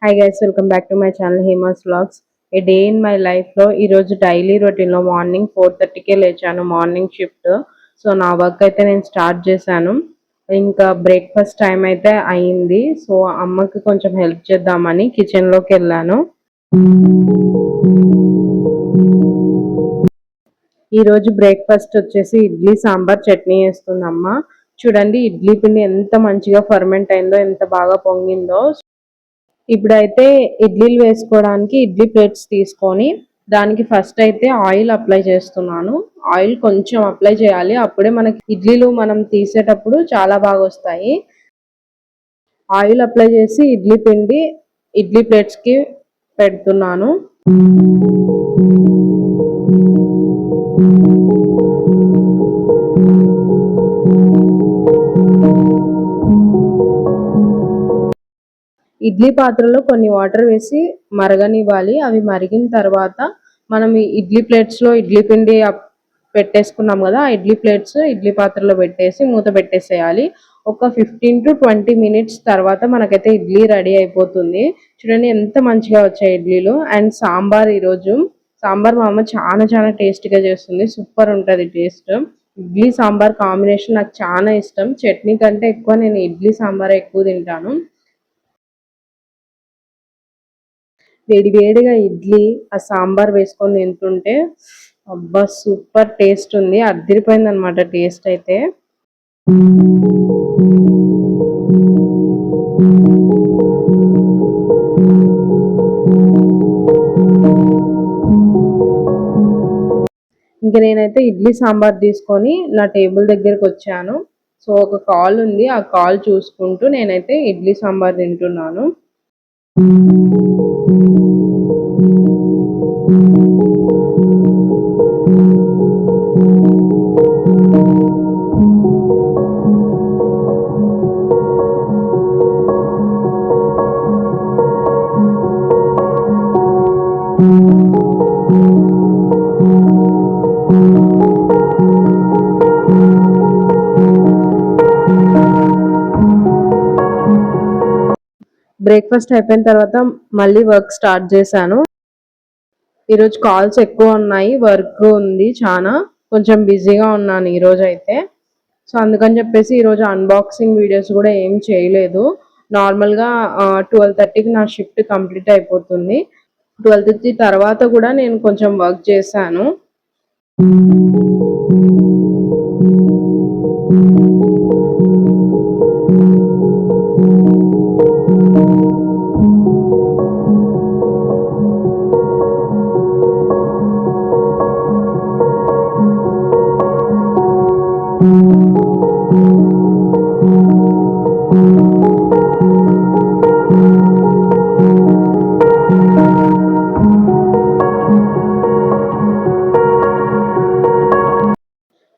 Hi guys, welcome back to my channel Hema's vlogs. A day in my లైఫ్లో ఈరోజు daily రొటీన్లో morning 4:30కే లేచాను, morning shift. So నా work అయితే నేను స్టార్ట్ చేశాను. ఇంకా బ్రేక్ఫాస్ట్ టైం అయితే అయింది. సో అమ్మకి కొంచెం హెల్ప్ చేద్దామని కిచెన్లోకి వెళ్ళాను. ఈరోజు బ్రేక్ఫాస్ట్ వచ్చేసి ఇడ్లీ సాంబార్ చట్నీ వేస్తుంది అమ్మ. చూడండి ఇడ్లీ పిండి ఎంత మంచిగా ఫర్మెంట్ అయిందో, ఎంత బాగా పొంగిందో. ఇప్పుడైతే ఇడ్లీలు వేసుకోవడానికి ఇడ్లీ ప్లేట్స్ తీసుకొని దానికి ఫస్ట్ అయితే ఆయిల్ అప్లై చేస్తున్నాను. ఆయిల్ కొంచెం అప్లై చేయాలి, అప్పుడే మనకి ఇడ్లీలు మనం తీసేటప్పుడు చాలా బాగా వస్తాయి. ఆయిల్ అప్లై చేసి ఇడ్లీ పిండి ఇడ్లీ ప్లేట్స్కి పెడుతున్నాను. ఇడ్లీ పాత్రలో కొన్ని వాటర్ వేసి మరగనివ్వాలి. అవి మరిగిన తర్వాత మనం ఇడ్లీ ప్లేట్స్లో ఇడ్లీ పిండి పెట్టేసుకున్నాం కదా, ఆ ఇడ్లీ ప్లేట్స్ ఇడ్లీ పాత్రలో పెట్టేసి మూత పెట్టేసేయాలి. ఒక 15 to 20 మినిట్స్ తర్వాత మనకైతే ఇడ్లీ రెడీ అయిపోతుంది. చూడండి ఎంత మంచిగా వచ్చాయి ఇడ్లీలు. అండ్ సాంబార్, ఈరోజు సాంబార్ మా అమ్మ చాలా చాలా టేస్టీగా చేస్తుంది, సూపర్ ఉంటుంది టేస్ట్. ఇడ్లీ సాంబార్ కాంబినేషన్ నాకు చాలా ఇష్టం. చట్నీ కంటే ఎక్కువ నేను ఇడ్లీ సాంబార్ ఎక్కువ తింటాను. వేడి వేడిగా ఇడ్లీ ఆ సాంబార్ వేసుకొని తింటుంటే అబ్బా సూపర్ టేస్ట్ ఉంది, అదిరిపోయింది అనమాట టేస్ట్ అయితే. ఇంక నేనైతే ఇడ్లీ సాంబార్ తీసుకొని నా టేబుల్ దగ్గరకు వచ్చాను. సో ఒక కాల్ ఉంది, ఆ కాల్ చూసుకుంటూ నేనైతే ఇడ్లీ సాంబార్ తింటున్నాను. బ్రేక్ఫాస్ట్ అయిపోయిన తర్వాత మళ్ళీ వర్క్ స్టార్ట్ చేశాను. ఈరోజు కాల్స్ ఎక్కువ ఉన్నాయి, వర్క్ ఉంది, చాలా కొంచెం బిజీగా ఉన్నాను ఈరోజు అయితే. సో అందుకని చెప్పేసి ఈరోజు అన్బాక్సింగ్ వీడియోస్ కూడా ఏం చేయలేదు. నార్మల్గా 12:30కి నా షిఫ్ట్ కంప్లీట్ అయిపోతుంది. 12:30 తర్వాత కూడా నేను కొంచెం వర్క్ చేశాను.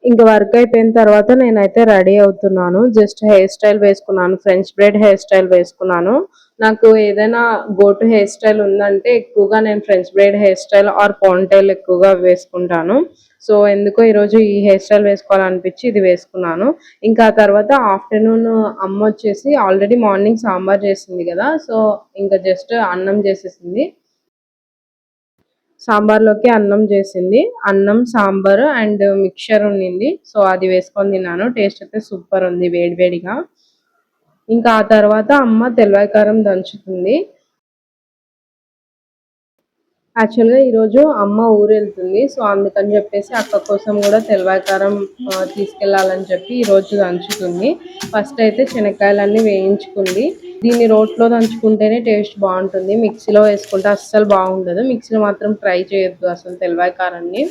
ఇంకా వర్క్ అయిపోయిన తర్వాత నేనైతే రెడీ అవుతున్నాను. జస్ట్ హెయిర్ స్టైల్ వేసుకున్నాను, ఫ్రెంచ్ బ్రైడ్ హెయిర్ స్టైల్ వేసుకున్నాను. నాకు ఏదైనా గో టు హెయిర్ స్టైల్ ఉందంటే ఎక్కువగా నేను French braid hair style or ponytail ఎక్కువగా వేసుకుంటాను. సో ఎందుకో ఈరోజు ఈ హెయిర్ స్టైల్ వేసుకోవాలనిపించి ఇది వేసుకున్నాను. ఇంకా తర్వాత ఆఫ్టర్నూన్ అమ్మ వచ్చేసి ఆల్రెడీ మార్నింగ్ సాంబార్ చేసింది కదా, సో ఇంకా జస్ట్ అన్నం చేసేసింది. సాంబార్లోకి అన్నం చేసింది, అన్నం సాంబార్ అండ్ మిక్చర్ ఉండింది. సో అది వేసుకొని తిన్నాను. టేస్ట్ అయితే సూపర్ ఉంది వేడివేడిగా. ఇంకా ఆ తర్వాత అమ్మ తెల్లవాయి కారం దంచుతుంది. యాక్చువల్గా ఈరోజు అమ్మ ఊరు వెళ్తుంది, సో అందుకని చెప్పేసి అక్క కోసం కూడా తెల్లవాయి కారం తీసుకెళ్లాలని చెప్పి ఈరోజు దంచుతుంది. ఫస్ట్ అయితే శనక్కాయలన్నీ వేయించుకుంది. దీన్ని రోట్లో దంచుకుంటేనే టేస్ట్ బాగుంటుంది, మిక్సీలో వేసుకుంటే అస్సలు బాగుండదు. మిక్సీలో మాత్రం ట్రై చేయొద్దు అసలు తెల్లవాయి కారాన్ని.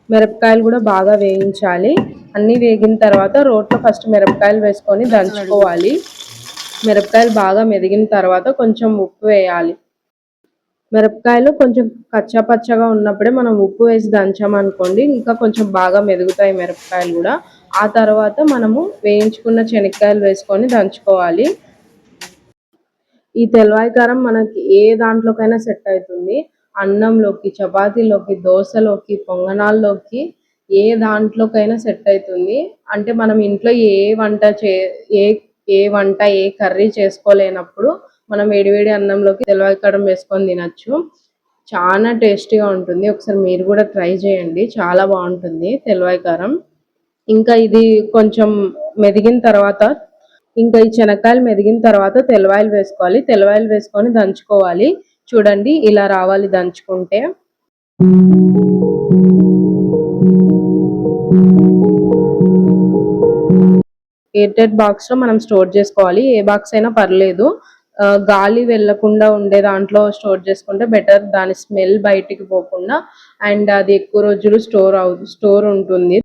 మిరపకాయలు కూడా బాగా వేయించాలి. అన్నీ వేగిన తర్వాత రోట్లో ఫస్ట్ మిరపకాయలు వేసుకొని దంచుకోవాలి. మిరపకాయలు బాగా మెదిగిన తర్వాత కొంచెం ఉప్పు వేయాలి. మిరపకాయలు కొంచెం కచ్చా పచ్చగా ఉన్నప్పుడే మనం ఉప్పు వేసి దంచామనుకోండి ఇంకా కొంచెం బాగా మెదుగుతాయి మిరపకాయలు కూడా. ఆ తర్వాత మనము వేయించుకున్న శనక్కాయలు వేసుకొని దంచుకోవాలి. ఈ తెల్లవాయి కారం మనకి ఏ దాంట్లోకైనా సెట్ అవుతుంది. అన్నంలోకి, చపాతీలోకి, దోశలోకి, పొంగనాల్లోకి, ఏ దాంట్లోకైనా సెట్ అవుతుంది. అంటే మనం ఇంట్లో ఏ వంట ఏ కర్రీ చేసుకోలేనప్పుడు మనం వేడివేడి అన్నంలోకి తెలవాయి కారం వేసుకొని తినచ్చు. చాలా టేస్టీగా ఉంటుంది. ఒకసారి మీరు కూడా ట్రై చేయండి, చాలా బాగుంటుంది తెలవాయి కారం. ఇంకా ఇది కొంచెం మెదిగిన తర్వాత, ఇంకా ఈ శనక్కాయలు మెదిగిన తర్వాత తెలవాయలు వేసుకోవాలి. తెలవాయలు వేసుకొని దంచుకోవాలి. చూడండి ఇలా రావాలి దంచుకుంటే. ఎయిర్ టైట్ బాక్స్ లో మనం స్టోర్ చేసుకోవాలి. ఏ బాక్స్ అయినా పర్లేదు, గాలి వెళ్ళకుండా ఉండే దాంట్లో స్టోర్ చేసుకుంటే బెటర్. దాని స్మెల్ బయటికి పోకుండా అండ్ అది ఎక్కువ రోజులు స్టోర్ ఉంటుంది.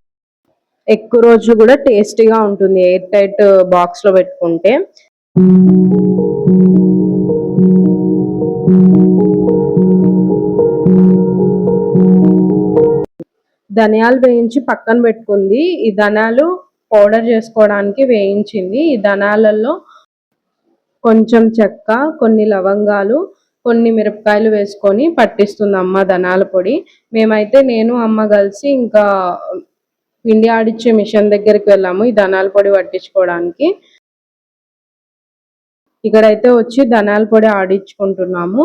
ఎక్కువ రోజులు కూడా టేస్టీగా ఉంటుంది ఎయిర్ టైట్ బాక్స్ లో పెట్టుకుంటే. ధనియాలు వేయించి పక్కన పెట్టుకుంది. ఈ ధనియాలు పౌడర్ చేసుకోవడానికి వేయించింది. ఈ ధనియాలలో కొంచెం చెక్క, కొన్ని లవంగాలు, కొన్ని మిరపకాయలు వేసుకొని పట్టిస్తుంది అమ్మ ధనియాల పొడి. మేమైతే నేను అమ్మ కలిసి ఇంకా పిండి ఆడిచ్చే మిషన్ దగ్గరికి వెళ్ళాము ఈ ధనియాల పొడి పట్టించుకోవడానికి. ఇక్కడైతే వచ్చి ధనియాల పొడి ఆడించుకుంటున్నాము.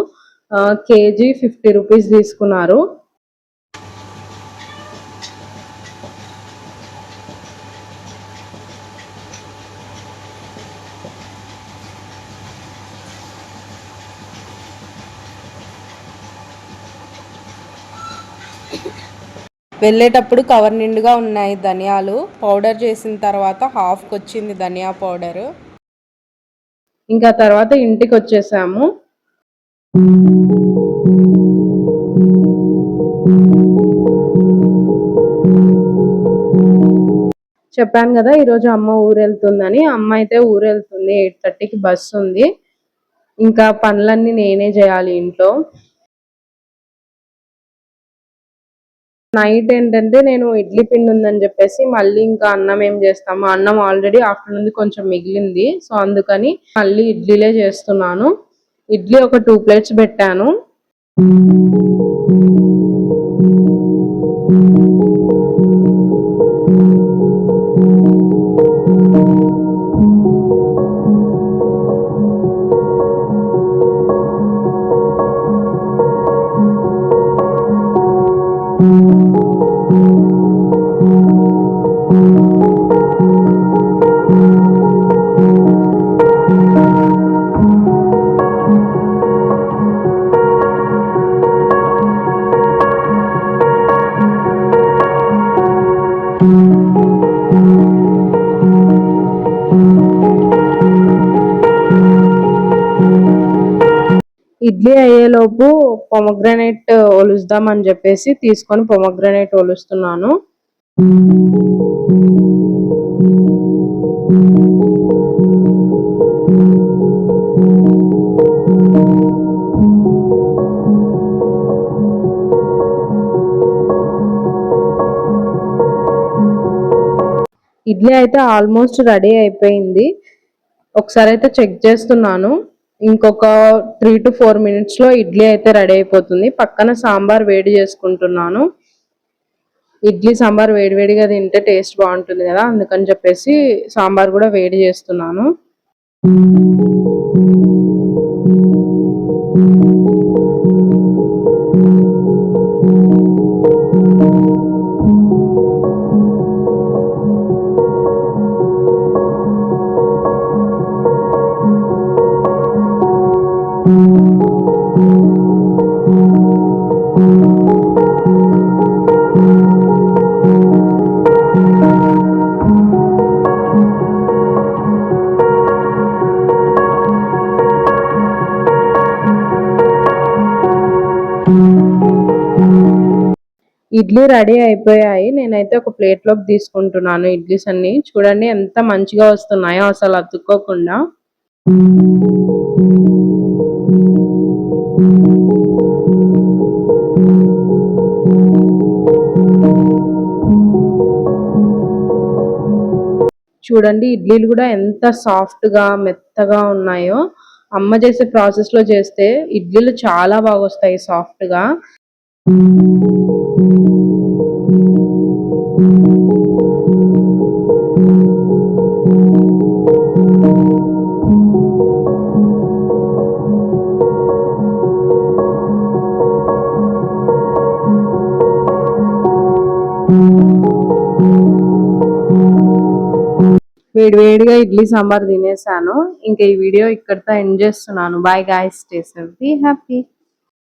కేజీ 50 రూపీస్ తీసుకున్నారు. వెళ్ళేటప్పుడు కవర్ నిండుగా ఉన్నాయి ధనియాలు. పౌడర్ చేసిన తర్వాత హాఫ్కి వచ్చింది ధనియా పౌడరు. ఇంకా తర్వాత ఇంటికి వచ్చేసాము. చెప్పాను కదా ఈరోజు అమ్మ ఊరు వెళ్తుందని. అమ్మ అయితే ఊరు వెళ్తుంది, 8:30కి బస్సు ఉంది. ఇంకా పనులన్నీ నేనే చేయాలి ఇంట్లో. నైట్ ఏంటంటే నేను ఇడ్లీ పిండి ఉందని చెప్పేసి మళ్ళీ ఇంకా అన్నం ఏం చేస్తాము, అన్నం ఆల్రెడీ ఆఫ్టర్నూన్ కొంచెం మిగిలింది. సో అందుకని మళ్ళీ ఇడ్లీలే చేస్తున్నాను. ఇడ్లీ ఒక 2 ప్లేట్స్ పెట్టాను. ఇడ్లీ అయ్యేలోపు పొమగ్రనేట్ ఒలుస్తాం అని చెప్పేసి తీసుకొని పొమగ్రనేట్ ఒలుస్తున్నాను. ఇడ్లీ అయితే ఆల్మోస్ట్ రెడీ అయిపోయింది. ఒకసారి అయితే చెక్ చేస్తున్నాను. ఇంకొక 3 to 4 minutes లో ఇడ్లీ అయితే రెడీ అయిపోతుంది. పక్కన సాంబార్ వేడి చేసుకుంటున్నాను. ఇడ్లీ సాంబార్ వేడివేడిగా తింటే టేస్ట్ బాగుంటుంది కదా, అందుకని చెప్పేసి సాంబార్ కూడా వేడి చేస్తున్నాను. ఇడ్లీ రెడీ అయిపోయాయి. నేనైతే ఒక ప్లేట్లోకి తీసుకుంటున్నాను ఇడ్లీస్ అన్ని. చూడండి ఎంత మంచిగా వస్తున్నాయో అసలు అతుక్కోకుండా. చూడండి ఇడ్లీలు కూడా ఎంత సాఫ్ట్ గా మెత్తగా ఉన్నాయో. అమ్మ చేసే ప్రాసెస్ లో చేస్తే ఇడ్లీలు చాలా బాగా వస్తాయి సాఫ్ట్ గా. వేడి వేడిగా ఇడ్లీ సాంబార్ తినేసాను. ఇంకా ఈ వీడియో ఇక్కడితో ఎండ్ చేస్తున్నాను. Bye guys, stay safe, be happy.